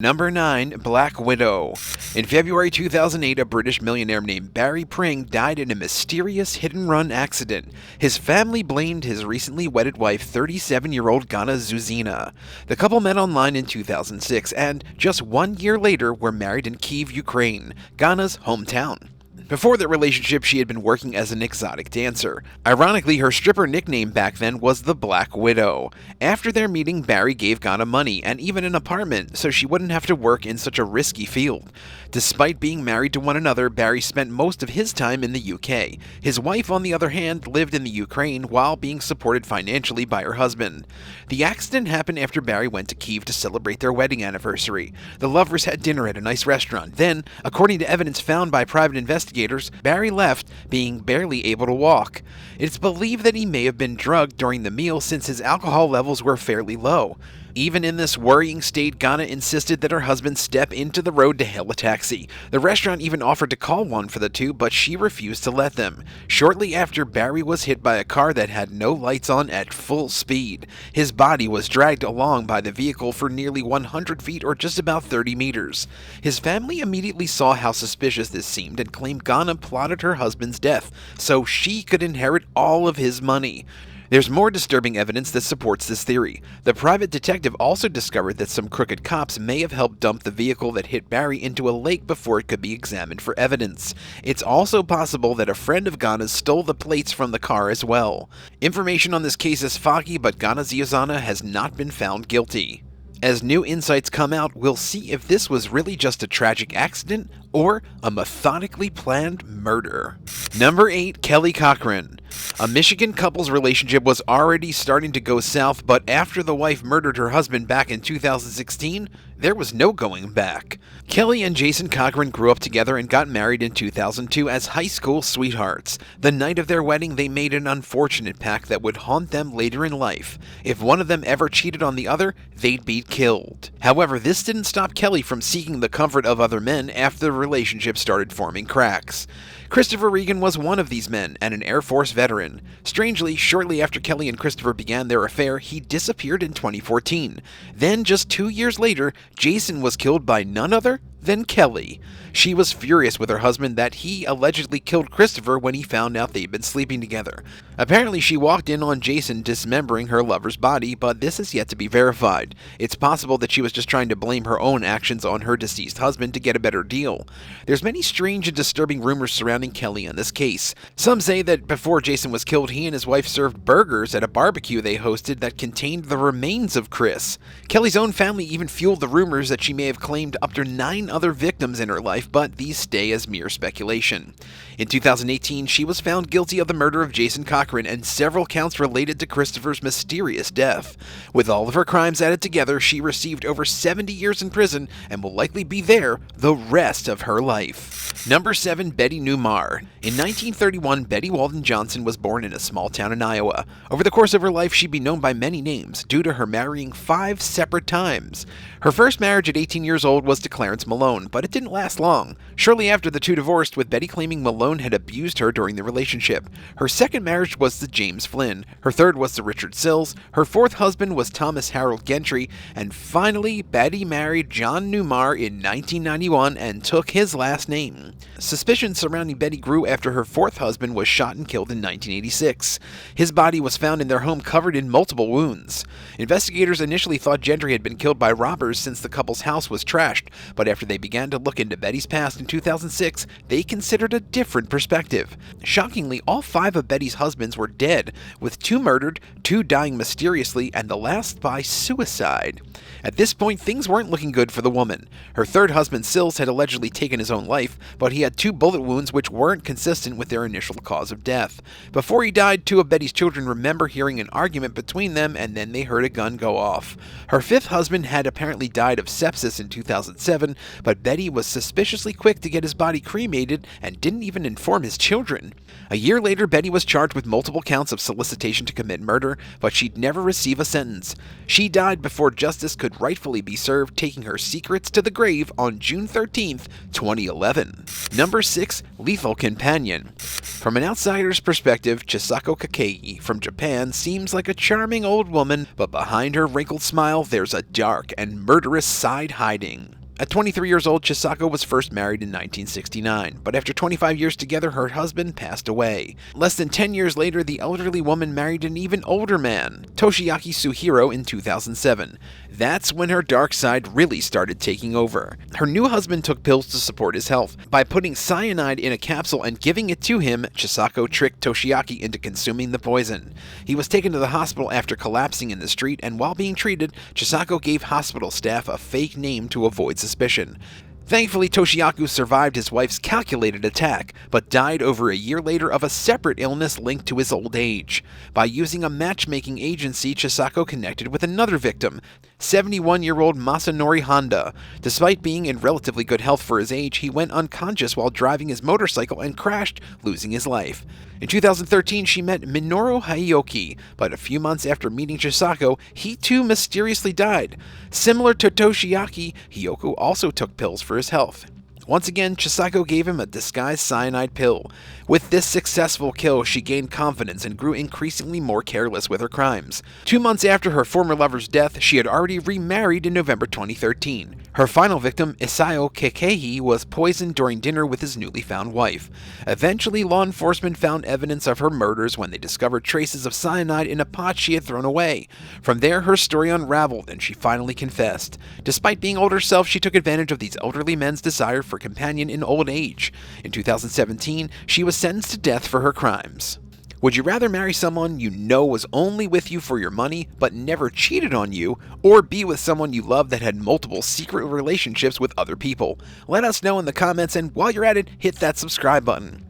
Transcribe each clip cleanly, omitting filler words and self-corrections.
Number 9. Black Widow. In February 2008, a British millionaire named Barry Pring died in a mysterious hit-and-run accident. His family blamed his recently wedded wife, 37-year-old Ghana Zuzina. The couple met online in 2006 and, just 1 year later, were married in Kyiv, Ukraine, Ghana's hometown. Before their relationship, she had been working as an exotic dancer. Ironically, her stripper nickname back then was the Black Widow. After their meeting, Barry gave Ghana money and even an apartment so she wouldn't have to work in such a risky field. Despite being married to one another, Barry spent most of his time in the UK. His wife, on the other hand, lived in the Ukraine while being supported financially by her husband. The accident happened after Barry went to Kyiv to celebrate their wedding anniversary. The lovers had dinner at a nice restaurant. Then, according to evidence found by private investigators, Barry left, being barely able to walk. It's believed that he may have been drugged during the meal since his alcohol levels were fairly low. Even in this worrying state, Ghana insisted that her husband step into the road to hail a taxi. The restaurant even offered to call one for the two, but she refused to let them. Shortly after, Barry was hit by a car that had no lights on at full speed. His body was dragged along by the vehicle for nearly 100 feet or just about 30 meters. His family immediately saw how suspicious this seemed and claimed Ghana plotted her husband's death so she could inherit all of his money. There's more disturbing evidence that supports this theory. The private detective also discovered that some crooked cops may have helped dump the vehicle that hit Barry into a lake before it could be examined for evidence. It's also possible that a friend of Ghana's stole the plates from the car as well. Information on this case is foggy, but Ghana Zuzina has not been found guilty. As new insights come out, we'll see if this was really just a tragic accident or a methodically planned murder. Number 8. Kelly Cochran. A Michigan couple's relationship was already starting to go south, but after the wife murdered her husband back in 2016, there was no going back. Kelly and Jason Cochran grew up together and got married in 2002 as high school sweethearts. The night of their wedding, they made an unfortunate pact that would haunt them later in life. If one of them ever cheated on the other, they'd be killed. However, this didn't stop Kelly from seeking the comfort of other men after the relationship started forming cracks. Christopher Regan was one of these men and an Air Force veteran. Strangely, shortly after Kelly and Christopher began their affair, he disappeared in 2014. Then, just 2 years later, Jason was killed by none other than Kelly. She was furious with her husband that he allegedly killed Christopher when he found out they'd been sleeping together. Apparently, she walked in on Jason dismembering her lover's body, but this is yet to be verified. It's possible that she was just trying to blame her own actions on her deceased husband to get a better deal. There's many strange and disturbing rumors surrounding Kelly in this case. Some say that before Jason was killed, he and his wife served burgers at a barbecue they hosted that contained the remains of Chris. Kelly's own family even fueled the rumors that she may have claimed up to 9 other victims in her life, but these stay as mere speculation. In 2018, she was found guilty of the murder of Jason Cochran and several counts related to Christopher's mysterious death. With all of her crimes added together, she received over 70 years in prison and will likely be there the rest of her life. Number 7. Betty NEUMAR. In 1931, Betty Walden Johnson was born in a small town in Iowa. Over the course of her life, she'd be known by many names due to her marrying 5 separate times. Her first marriage at 18 years old was to Clarence Malone, but it didn't last long. Shortly after, the two divorced, with Betty claiming Malone had abused her during the relationship. Her second marriage was to James Flynn. Her third was to Richard Sills. Her fourth husband was Thomas Harold Gentry. And finally, Betty married John NEUMAR in 1991 and took his last name. Suspicions surrounding Betty grew after her fourth husband was shot and killed in 1986. His body was found in their home covered in multiple wounds. Investigators initially thought Gentry had been killed by robbers since the couple's house was trashed, but after they began to look into Betty's past in 2006, they considered a different perspective. Shockingly, all 5 of Betty's husbands were dead, with 2 murdered, 2 dying mysteriously, and the last by suicide. At this point, things weren't looking good for the woman. Her third husband, Sills, had allegedly taken his own life, but he had 2 bullet wounds which weren't consistent with their initial cause of death. Before he died, 2 of Betty's children remember hearing an argument between them, and then they heard a gun go off. Her fifth husband had apparently died of sepsis in 2007, but Betty was suspiciously quick to get his body cremated and didn't even inform his children. A year later, Betty was charged with multiple counts of solicitation to commit murder, but she'd never receive a sentence. She died before justice could rightfully be served, taking her secrets to the grave on June 13th, 2011. Number 6. Lethal Companion. From an outsider's perspective, Chisako Kakei from Japan seems like a charming old woman, but behind her wrinkled smile there's a dark and murderous side hiding. At 23 years old, Chisako was first married in 1969, but after 25 years together, her husband passed away. Less than 10 years later, the elderly woman married an even older man, Toshiaki Suhiro, in 2007. That's when her dark side really started taking over. Her new husband took pills to support his health. By putting cyanide in a capsule and giving it to him, Chisako tricked Toshiaki into consuming the poison. He was taken to the hospital after collapsing in the street, and while being treated, Chisako gave hospital staff a fake name to avoid suspicion. Thankfully, Toshiaki survived his wife's calculated attack, but died over a year later of a separate illness linked to his old age. By using a matchmaking agency, Chisako connected with another victim, 71-year-old Masanori Honda. Despite being in relatively good health for his age, he went unconscious while driving his motorcycle and crashed, losing his life. In 2013, she met Minoru Haioki, but a few months after meeting Chisako, he too mysteriously died. Similar to Toshiaki, Hyoku also took pills for his health. Once again, Chisako gave him a disguised cyanide pill. With this successful kill, she gained confidence and grew increasingly more careless with her crimes. 2 months after her former lover's death, she had already remarried in November 2013. Her final victim, Isao Kekehi, was poisoned during dinner with his newly found wife. Eventually, law enforcement found evidence of her murders when they discovered traces of cyanide in a pot she had thrown away. From there, her story unraveled and she finally confessed. Despite being old herself, she took advantage of these elderly men's desire for companion in old age. In 2017, she was sentenced to death for her crimes. Would you rather marry someone you know was only with you for your money but never cheated on you, or be with someone you love that had multiple secret relationships with other people? Let us know in the comments, and while you're at it, hit that subscribe button.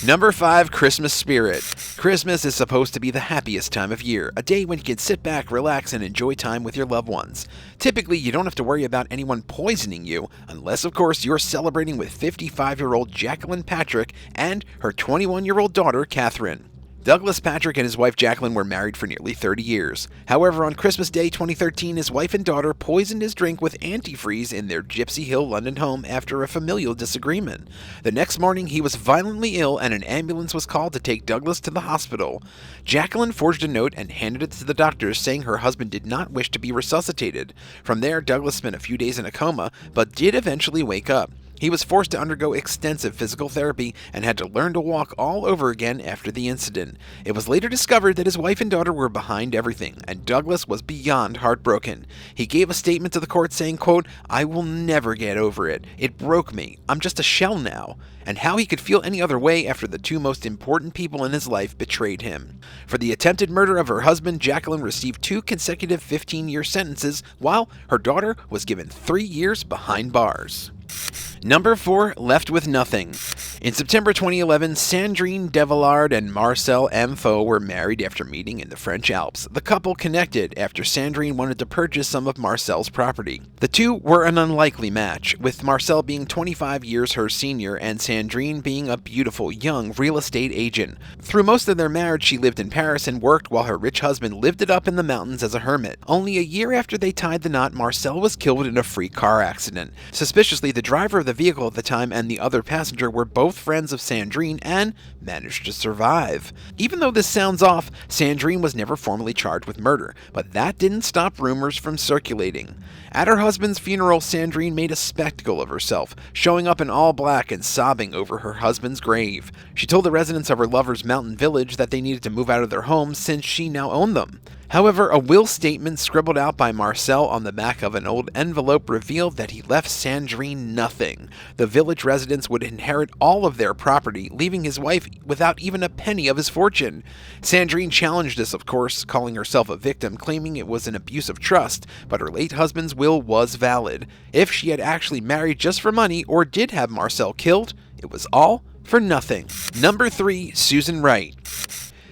Number 5. Christmas Spirit. Christmas is supposed to be the happiest time of year, a day when you can sit back, relax, and enjoy time with your loved ones. Typically, you don't have to worry about anyone poisoning you, unless of course you're celebrating with 55-year-old Jacqueline Patrick and her 21-year-old daughter, Catherine. Douglas Patrick and his wife Jacqueline were married for nearly 30 years. However, on Christmas Day 2013, his wife and daughter poisoned his drink with antifreeze in their Gypsy Hill, London home after a familial disagreement. The next morning, he was violently ill and an ambulance was called to take Douglas to the hospital. Jacqueline forged a note and handed it to the doctors, saying her husband did not wish to be resuscitated. From there, Douglas spent a few days in a coma, but did eventually wake up. He was forced to undergo extensive physical therapy and had to learn to walk all over again after the incident. It was later discovered that his wife and daughter were behind everything, and Douglas was beyond heartbroken. He gave a statement to the court saying, quote, "I will never get over it. It broke me. I'm just a shell now." And how he could feel any other way after the two most important people in his life betrayed him. For the attempted murder of her husband, Jacqueline received 2 consecutive 15-year sentences, while her daughter was given 3 years behind bars. Number 4. Left with Nothing. In September 2011, Sandrine Devillard and Marcel Amfo were married after meeting in the French Alps. The couple connected after Sandrine wanted to purchase some of Marcel's property. The two were an unlikely match, with Marcel being 25 years her senior and Sandrine being a beautiful young real estate agent. Through most of their marriage, she lived in Paris and worked while her rich husband lived it up in the mountains as a hermit. Only a year after they tied the knot, Marcel was killed in a freak car accident. Suspiciously, the driver of the vehicle at the time and the other passenger were both friends of Sandrine and managed to survive. Even though this sounds off, Sandrine was never formally charged with murder, but that didn't stop rumors from circulating. At her husband's funeral, Sandrine made a spectacle of herself, showing up in all black and sobbing over her husband's grave. She told the residents of her lover's mountain village that they needed to move out of their homes since she now owned them. However, a will statement scribbled out by Marcel on the back of an old envelope revealed that he left Sandrine nothing. The village residents would inherit all of their property, leaving his wife without even a penny of his fortune. Sandrine challenged this, of course, calling herself a victim, claiming it was an abuse of trust, but her late husband's will was valid. If she had actually married just for money or did have Marcel killed, it was all for nothing. Number 3. Susan Wright.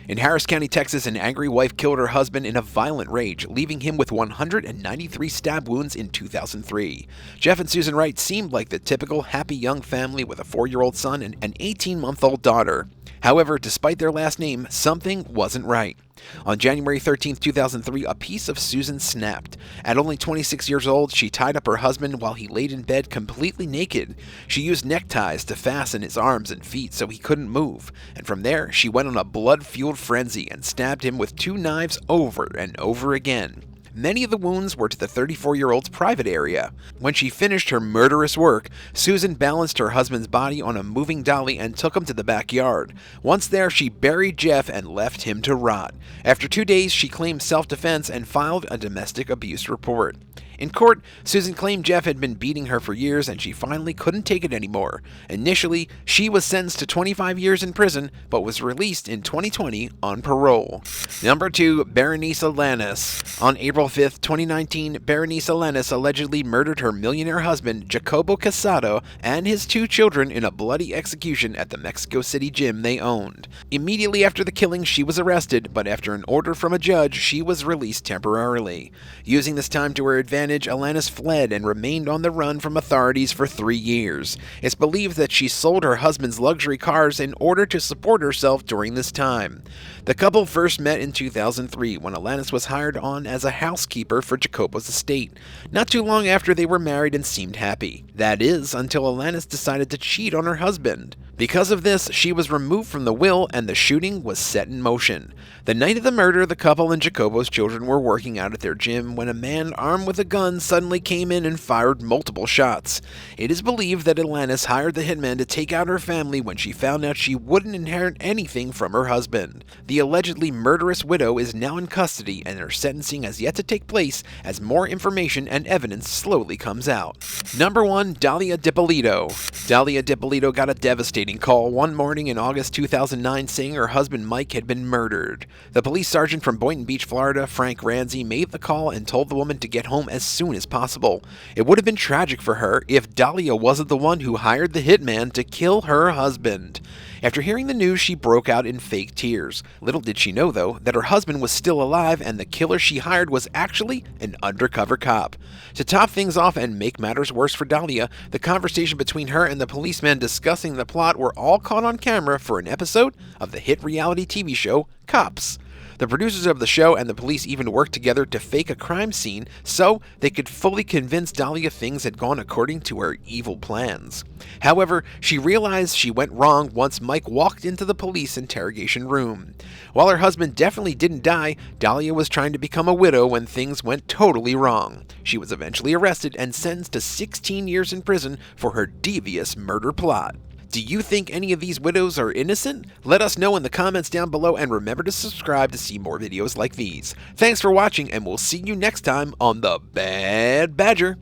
In Harris County, Texas, an angry wife killed her husband in a violent rage, leaving him with 193 stab wounds in 2003. Jeff and Susan Wright seemed like the typical happy young family with a 4-year-old son and an 18-month-old daughter. However, despite their last name, something wasn't right. On January 13, 2003, a piece of Susan snapped. At only 26 years old, she tied up her husband while he laid in bed completely naked. She used neckties to fasten his arms and feet so he couldn't move, and from there, she went on a blood-fueled frenzy and stabbed him with 2 knives over and over again. Many of the wounds were to the 34-year-old's private area. When she finished her murderous work, Susan balanced her husband's body on a moving dolly and took him to the backyard. Once there, she buried Jeff and left him to rot. After 2 days, she claimed self-defense and filed a domestic abuse report. In court, Susan claimed Jeff had been beating her for years and she finally couldn't take it anymore. Initially, she was sentenced to 25 years in prison, but was released in 2020 on parole. Number 2, Berenice ALANIS. On April 5, 2019, Berenice ALANIS allegedly murdered her millionaire husband, Jacobo Casado, and his 2 children in a bloody execution at the Mexico City gym they owned. Immediately after the killing, she was arrested, but after an order from a judge, she was released temporarily. Using this time to her advantage, ALANIS fled and remained on the run from authorities for 3 years. It's believed that she sold her husband's luxury cars in order to support herself during this time. The couple first met in 2003 when ALANIS was hired on as a housekeeper for Jacobo's estate. Not too long after, they were married and seemed happy. That is, until ALANIS decided to cheat on her husband. Because of this, she was removed from the will and the shooting was set in motion. The night of the murder, the couple and Jacobo's children were working out at their gym when a man armed with a gun suddenly came in and fired multiple shots. It is believed that ALANIS hired the hitman to take out her family when she found out she wouldn't inherit anything from her husband. The allegedly murderous widow is now in custody and her sentencing has yet to take place as more information and evidence slowly comes out. Number 1, DALIA DIPPOLITO. DALIA DIPPOLITO got a devastating call one morning in August 2009 saying her husband Mike had been murdered. The police sergeant from Boynton Beach, Florida, Frank Ranzi, made the call and told the woman to get home as soon as possible. It would have been tragic for her if DALIA wasn't the one who hired the hitman to kill her husband. After hearing the news, she broke out in fake tears. Little did she know, though, that her husband was still alive and the killer she hired was actually an undercover cop. To top things off and make matters worse for DALIA, the conversation between her and the policeman discussing the plot were all caught on camera for an episode of the hit reality TV show Cops. The producers of the show and the police even worked together to fake a crime scene so they could fully convince DALIA things had gone according to her evil plans. However, she realized she went wrong once Mike walked into the police interrogation room. While her husband definitely didn't die, DALIA was trying to become a widow when things went totally wrong. She was eventually arrested and sentenced to 16 years in prison for her devious murder plot. Do you think any of these widows are innocent? Let us know in the comments down below and remember to subscribe to see more videos like these. Thanks for watching and we'll see you next time on The Bad Badger.